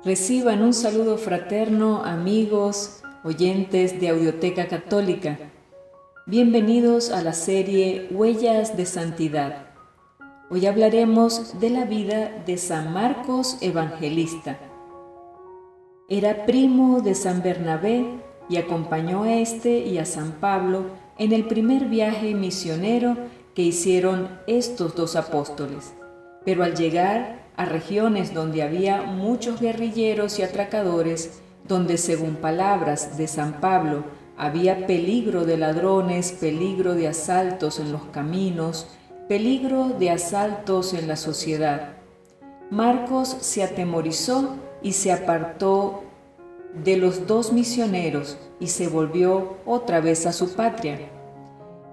Reciban un saludo fraterno, amigos, oyentes de Audioteca Católica. Bienvenidos a la serie Huellas de Santidad. Hoy hablaremos de la vida de San Marcos Evangelista. Era primo de San Bernabé y acompañó a este y a San Pablo en el primer viaje misionero que hicieron estos dos apóstoles. Pero al llegar a regiones donde había muchos guerrilleros y atracadores, donde según palabras de San Pablo había peligro de ladrones, peligro de asaltos en los caminos, peligro de asaltos en la sociedad, Marcos se atemorizó y se apartó de los dos misioneros y se volvió otra vez a su patria.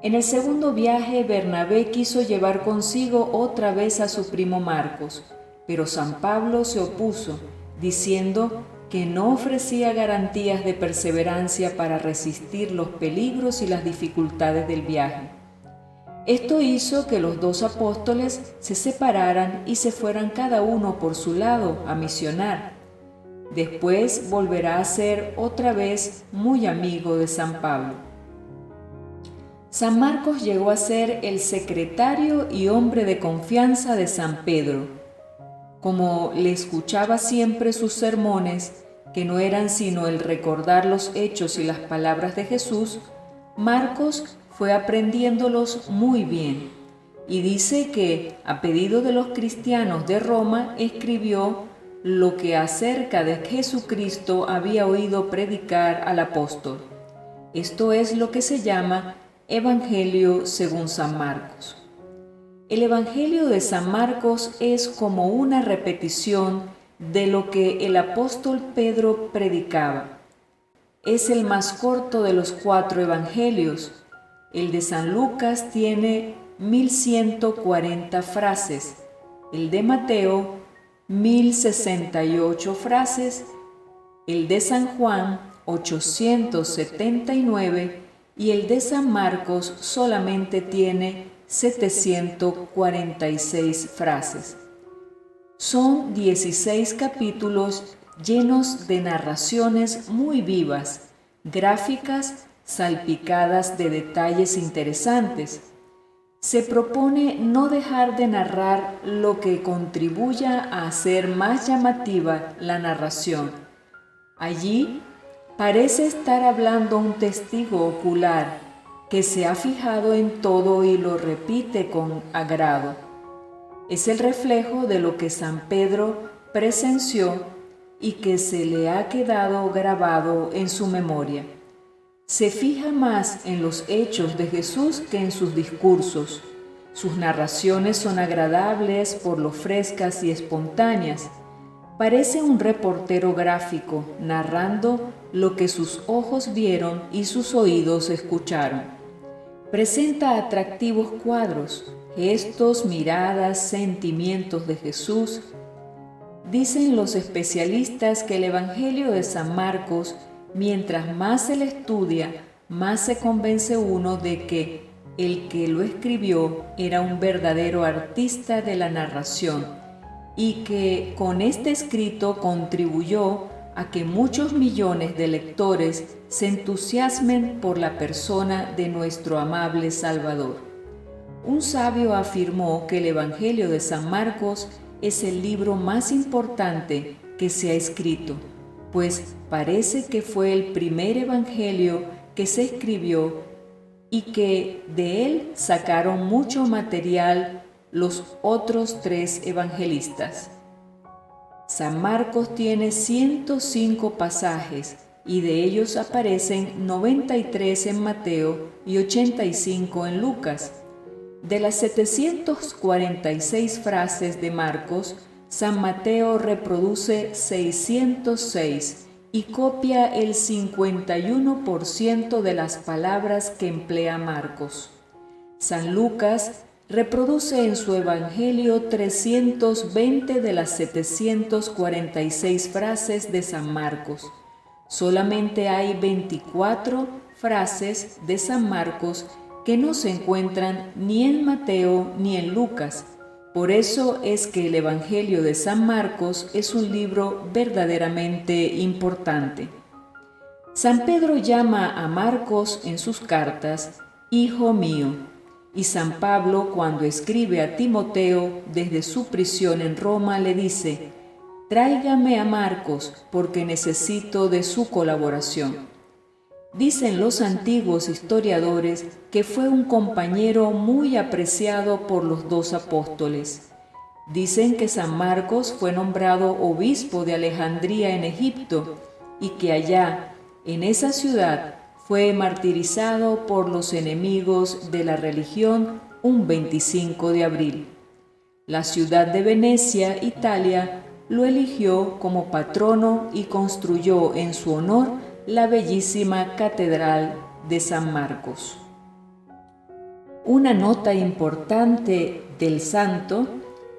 En el segundo viaje, Bernabé quiso llevar consigo otra vez a su primo Marcos, pero San Pablo se opuso, diciendo que no ofrecía garantías de perseverancia para resistir los peligros y las dificultades del viaje. Esto hizo que los dos apóstoles se separaran y se fueran cada uno por su lado a misionar. Después volverá a ser otra vez muy amigo de San Pablo. San Marcos llegó a ser el secretario y hombre de confianza de San Pedro. Como le escuchaba siempre sus sermones, que no eran sino el recordar los hechos y las palabras de Jesús, Marcos fue aprendiéndolos muy bien, y dice que, a pedido de los cristianos de Roma, escribió lo que acerca de Jesucristo había oído predicar al apóstol. Esto es lo que se llama Evangelio según San Marcos. El Evangelio de San Marcos es como una repetición de lo que el apóstol Pedro predicaba. Es el más corto de los 4 evangelios. El de San Lucas tiene 1140 frases, el de Mateo 1068 frases, el de San Juan 879 y el de San Marcos solamente tiene 746 frases. Son 16 capítulos llenos de narraciones muy vivas, gráficas, salpicadas de detalles interesantes. Se propone no dejar de narrar lo que contribuya a hacer más llamativa la narración. Allí parece estar hablando un testigo ocular que se ha fijado en todo y lo repite con agrado. Es el reflejo de lo que San Pedro presenció y que se le ha quedado grabado en su memoria. Se fija más en los hechos de Jesús que en sus discursos. Sus narraciones son agradables por lo frescas y espontáneas. Parece un reportero gráfico narrando lo que sus ojos vieron y sus oídos escucharon. Presenta atractivos cuadros, gestos, miradas, sentimientos de Jesús. Dicen los especialistas que el Evangelio de San Marcos, mientras más se le estudia, más se convence uno de que el que lo escribió era un verdadero artista de la narración y que con este escrito contribuyó a que muchos millones de lectores se entusiasmen por la persona de nuestro amable Salvador. Un sabio afirmó que el Evangelio de San Marcos es el libro más importante que se ha escrito, pues parece que fue el primer evangelio que se escribió y que de él sacaron mucho material los otros 3 evangelistas. San Marcos tiene 105 pasajes y de ellos aparecen 93 en Mateo y 85 en Lucas. De las 746 frases de Marcos, San Mateo reproduce 606 y copia el 51% de las palabras que emplea Marcos. San Lucas reproduce en su Evangelio 320 de las 746 frases de San Marcos. Solamente hay 24 frases de San Marcos que no se encuentran ni en Mateo ni en Lucas, Por eso es que el Evangelio de San Marcos es un libro verdaderamente importante. San Pedro llama a Marcos en sus cartas «Hijo mío», y San Pablo, cuando escribe a Timoteo desde su prisión en Roma, le dice «Tráigame a Marcos porque necesito de su colaboración». Dicen los antiguos historiadores que fue un compañero muy apreciado por los dos apóstoles. Dicen que San Marcos fue nombrado obispo de Alejandría en Egipto y que allá, en esa ciudad, fue martirizado por los enemigos de la religión un 25 de abril. La ciudad de Venecia, Italia, lo eligió como patrono y construyó en su honor la bellísima Catedral de San Marcos. Una nota importante del santo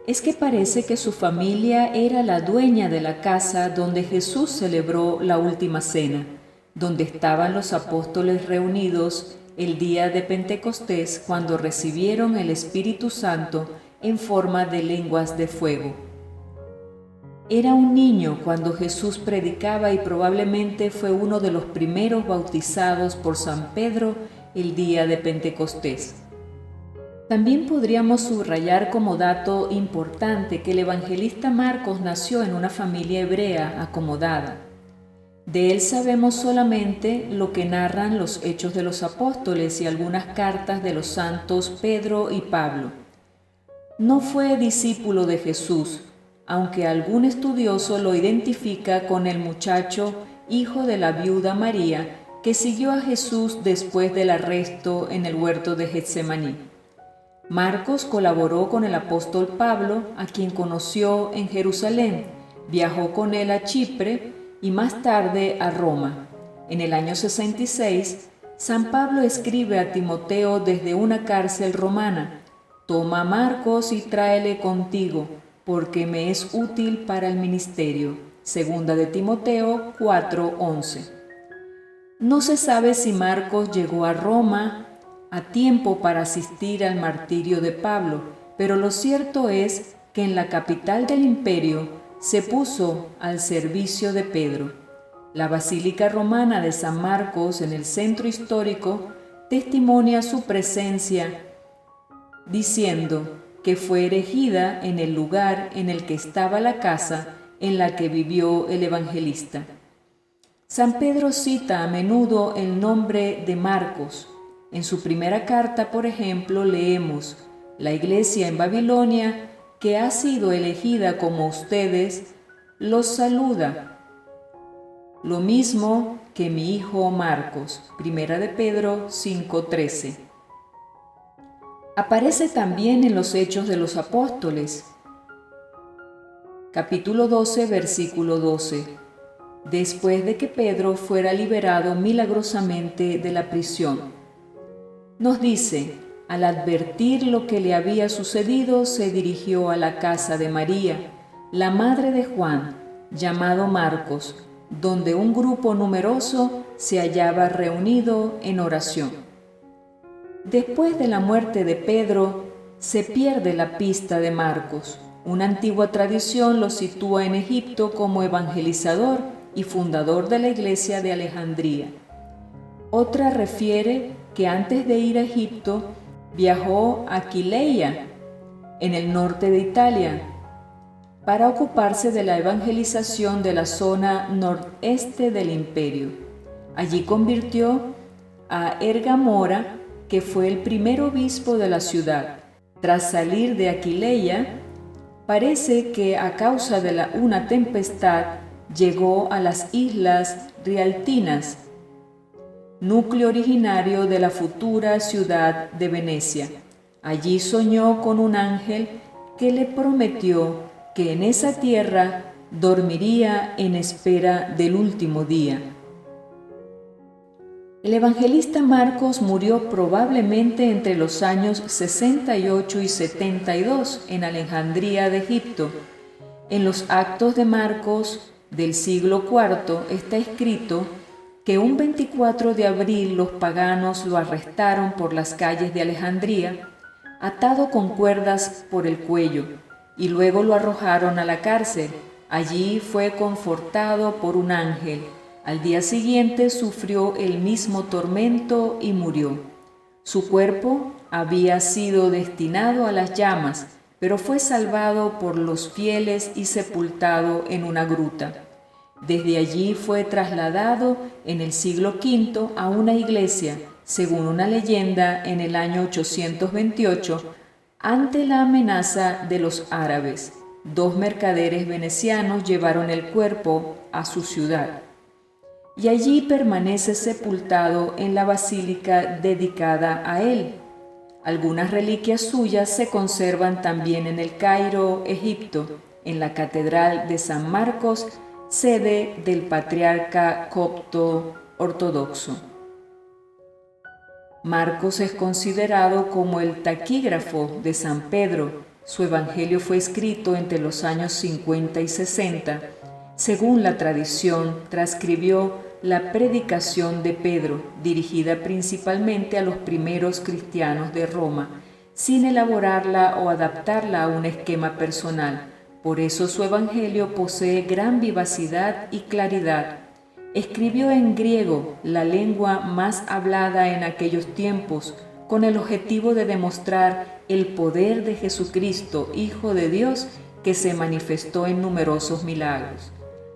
es que parece que su familia era la dueña de la casa donde Jesús celebró la última cena, donde estaban los apóstoles reunidos el día de Pentecostés cuando recibieron el Espíritu Santo en forma de lenguas de fuego. Era un niño cuando Jesús predicaba y probablemente fue uno de los primeros bautizados por San Pedro el día de Pentecostés. También podríamos subrayar como dato importante que el evangelista Marcos nació en una familia hebrea acomodada. De él sabemos solamente lo que narran los Hechos de los Apóstoles y algunas cartas de los santos Pedro y Pablo. No fue discípulo de Jesús, aunque algún estudioso lo identifica con el muchacho hijo de la viuda María que siguió a Jesús después del arresto en el huerto de Getsemaní. Marcos colaboró con el apóstol Pablo, a quien conoció en Jerusalén, viajó con él a Chipre y más tarde a Roma. En el año 66, San Pablo escribe a Timoteo desde una cárcel romana: «Toma a Marcos y tráele contigo, porque me es útil para el ministerio». Segunda de Timoteo 4:11. No se sabe si Marcos llegó a Roma a tiempo para asistir al martirio de Pablo, pero lo cierto es que en la capital del imperio se puso al servicio de Pedro. La Basílica Romana de San Marcos en el centro histórico testimonia su presencia, diciendo que fue erigida en el lugar en el que estaba la casa en la que vivió el evangelista. San Pedro cita a menudo el nombre de Marcos. En su primera carta, por ejemplo, leemos: «La iglesia en Babilonia, que ha sido elegida como ustedes, los saluda. Lo mismo que mi hijo Marcos». Primera de Pedro 5:13. Aparece también en los Hechos de los Apóstoles, capítulo 12, versículo 12, después de que Pedro fuera liberado milagrosamente de la prisión. Nos dice: al advertir lo que le había sucedido, se dirigió a la casa de María, la madre de Juan, llamado Marcos, donde un grupo numeroso se hallaba reunido en oración. Después de la muerte de Pedro, se pierde la pista de Marcos. Una antigua tradición lo sitúa en Egipto como evangelizador y fundador de la iglesia de Alejandría. Otra refiere que antes de ir a Egipto, viajó a Aquileia, en el norte de Italia, para ocuparse de la evangelización de la zona noreste del imperio. Allí convirtió a Ergamora, que fue el primer obispo de la ciudad. Tras salir de Aquileia, parece que a causa de una tempestad llegó a las islas Rialtinas, núcleo originario de la futura ciudad de Venecia. Allí soñó con un ángel que le prometió que en esa tierra dormiría en espera del último día. El evangelista Marcos murió probablemente entre los años 68 y 72 en Alejandría de Egipto. En los Actos de Marcos del siglo IV está escrito que un 24 de abril los paganos lo arrestaron por las calles de Alejandría. atado con cuerdas por el cuello, y luego lo arrojaron a la cárcel. Allí fue confortado por un ángel. Al día siguiente sufrió el mismo tormento y murió. Su cuerpo había sido destinado a las llamas, pero fue salvado por los fieles y sepultado en una gruta. Desde allí fue trasladado en el siglo V a una iglesia, según una leyenda, en el año 828, ante la amenaza de los árabes. 2 mercaderes venecianos llevaron el cuerpo a su ciudad, y allí permanece sepultado en la basílica dedicada a él. Algunas reliquias suyas se conservan también en el Cairo, Egipto, en la Catedral de San Marcos, sede del patriarca copto ortodoxo. Marcos es considerado como el taquígrafo de San Pedro. Su evangelio fue escrito entre los años 50 y 60. Según la tradición, transcribió la predicación de Pedro, dirigida principalmente a los primeros cristianos de Roma, sin elaborarla o adaptarla a un esquema personal. Por eso su evangelio posee gran vivacidad y claridad. Escribió en griego, la lengua más hablada en aquellos tiempos, con el objetivo de demostrar el poder de Jesucristo, Hijo de Dios, que se manifestó en numerosos milagros.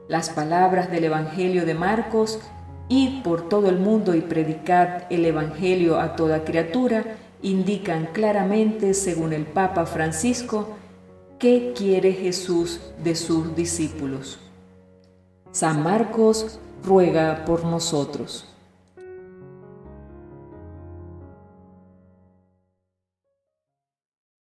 Las palabras del Evangelio de Marcos: id por todo el mundo y predicad el Evangelio a toda criatura, indican claramente, según el Papa Francisco, qué quiere Jesús de sus discípulos. San Marcos ruega por nosotros.